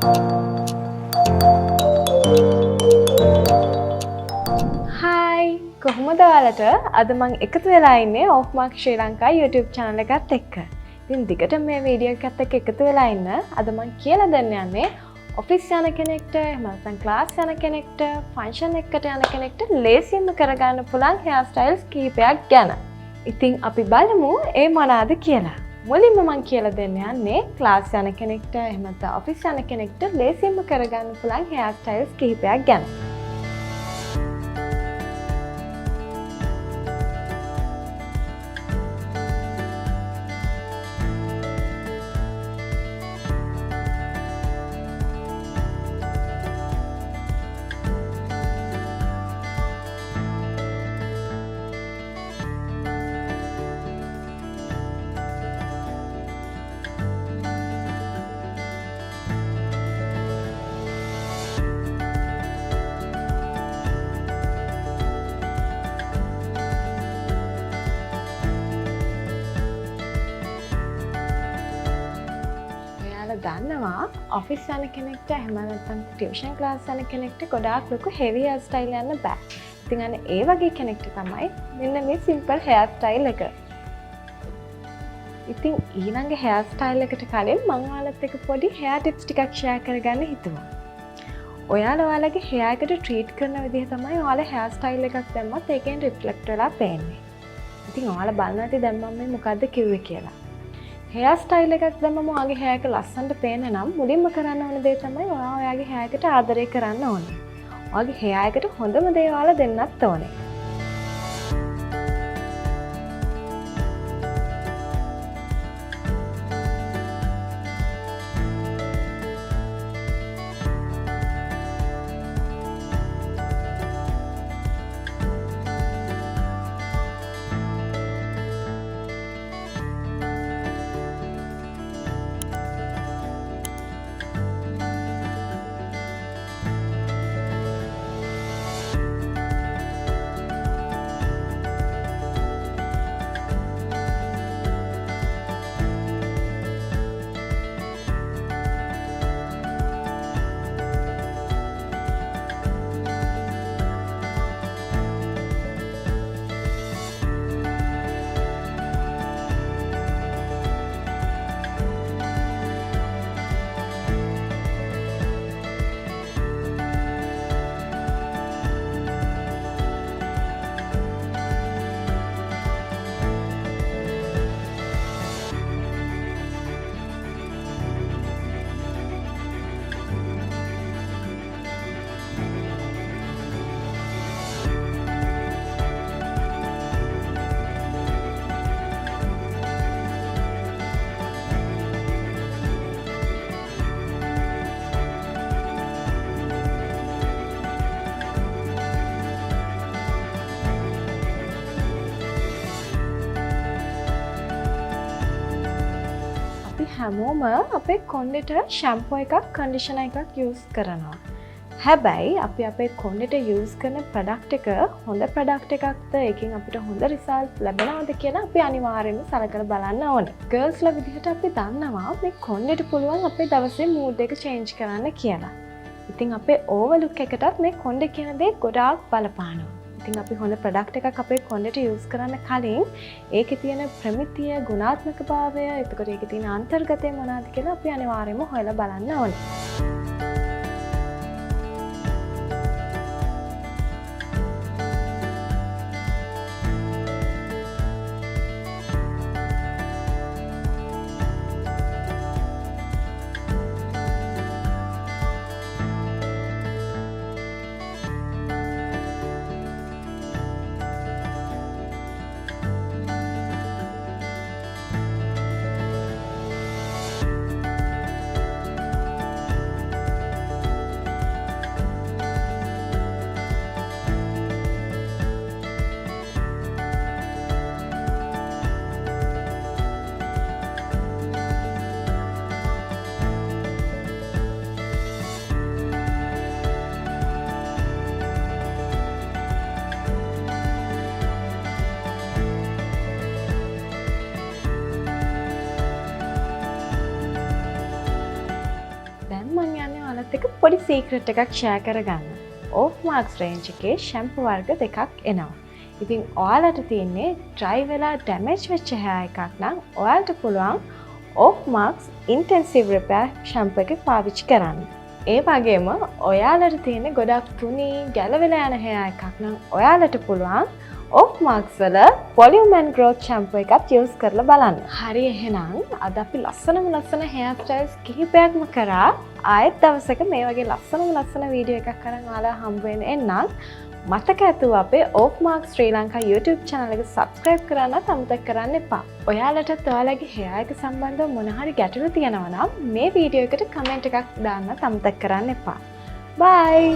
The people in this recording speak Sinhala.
Hi කොහොමද ඔයාලට අද මම එකතු වෙලා ඉන්නේ Off Mark ශ්‍රී ලංකා YouTube channel එකත් එක්ක. ඉතින් දිගට මේ වීඩියෝ එකත් එක්ක එකතු වෙලා ඉන්න. අද මම කියලා දෙන්න යන්නේ ඔෆිස් යන කෙනෙක්ට, එහෙම නැත්නම් ක්ලාස් යන කෙනෙක්ට, ෆන්ක්ෂන් එකකට යන කෙනෙක්ට ලේසියෙන්ම කරගන්න පුළුවන් hair styles කීපයක් ගැන. ඉතින් අපි බලමු ඒ මොනවාද කියලා. මුලින්ම මම කියලා දෙන්න යන්නේ ක්ලාස් යන කෙනෙක්ට, එහෙම නැත්නම් ඔෆිස් යන කෙනෙක්ට ලේසියෙන්ම කරගන්න පුළුවන් hair styles කීපයක් ගැන. දන්නවා ඔෆිස් යන කෙනෙක්ට, එහෙම නැත්නම් ටියුෂන් ක්ලාස් යන කෙනෙක්ට ගොඩාක් ලොකු heavy hair style යන්න බෑ. ඉතින් අන්න ඒ වගේ කෙනෙක්ට තමයි මෙන්න මේ simple hair style එක. ඉතින් ඊළඟ hair style එකට කලින් මම ඔයාලත් එක්ක පොඩි hair tips ටිකක් share කරගන්න හිතුවා. ඔයාලා ඔයාලගේ hair එකට treat කරන විදිහ තමයි ඔයාලා hair style එකක් දැම්මත් ඒකෙන් reflect වෙලා පේන්නේ. ඉතින් ඔයාලා බලන්න ඇති දැන් මම මේ මොකද්ද කිව්වේ කියලා. hair style එකක් දැම්මම ඔයාගේ hair එක ලස්සනට පේන්න නම් මුලින්ම කරන්න ඕන දේ තමයි ඔයාගේ hair එකට ආදරය කරන්න ඕනේ. ඔයාගේ hair එකට හොඳම දේ ඔයාලා දෙන්නත් ඕනේ. හැමෝම අපේ කොණ්ඩෙට ෂැම්පූ එකක්, කන්ඩිෂනර් එකක් යූස් කරනවා. හැබැයි අපි අපේ කොණ්ඩෙට යූස් කරන ප්‍රොඩක්ට් එක හොඳ ප්‍රොඩක්ට් එකක්ද, ඒකෙන් අපිට හොඳ රිසල්ට් ලැබෙනවද කියලා අපි අනිවාර්යයෙන්ම සලකලා බලන්න ඕනේ. ගර්ල්ස්ලා විදිහට අපි දන්නවා මේ කොණ්ඩෙට පුළුවන් අපේ දවසේ මූඩ් එක චේන්ජ් කරන්න කියලා. ඉතින් අපේ ඕවර්ලුක් එකටත් මේ කොණ්ඩේ කියන දේ ගොඩාක් බලපානවා. ඉතින් අපි හොඳ ප්‍රොඩක්ට් එකක් අපේ කොණ්ඩෙට යූස් කරන්න කලින් ඒකේ තියෙන ප්‍රමිතිය, ගුණාත්මක භාවය, එතකොට ඒකේ තියෙන අන්තර්ගතය මොනවද කියලා අපි අනිවාර්යයෙන්ම හොයලා බලන්න ඕනේ. දැන් මම යන්නේ ඔයාලත් එක්ක පොඩි සීක්‍රට් එකක් ෂෙයා කරගන්න. Off Marks range එකේ shampoo වර්ග දෙකක් එනවා. ඉතින් ඔයාලට තියෙන්නේ dry වෙලා damage වෙච්ච hair එකක් නම් ඔයාලට පුළුවන් Off Marks Intensive Repair shampoo එක පාවිච්චි කරන්න. ඒ වගේම ඔයාලට තියෙන ගොඩක් තුනී ගැලවිලා යන hair එකක් නම් ඔයාලට පුළුවන් Off Marks වල Volume and Growth shampoo එකත් use කරලා බලන්න. හරි එහෙනම් අද අපි ලස්සන hair styles කිහිපයක්ම කරා. ආයෙත් දවසක මේ වගේ ලස්සන වීඩියෝ එකක් අරන් ඔයාලා හම්බ වෙන්න එන්නම්. මතක ඇතුව අපේ Off Marks Sri Lanka YouTube channel එක subscribe කරන්නත් අමතක කරන්න එපා. ඔයාලටත් ඔයාලගේ hair එක සම්බන්ධව මොන හරි ගැටලු තියෙනවා නම් මේ වීඩියෝ එකට comment එකක් දාන්නත් අමතක කරන්න එපා. Bye.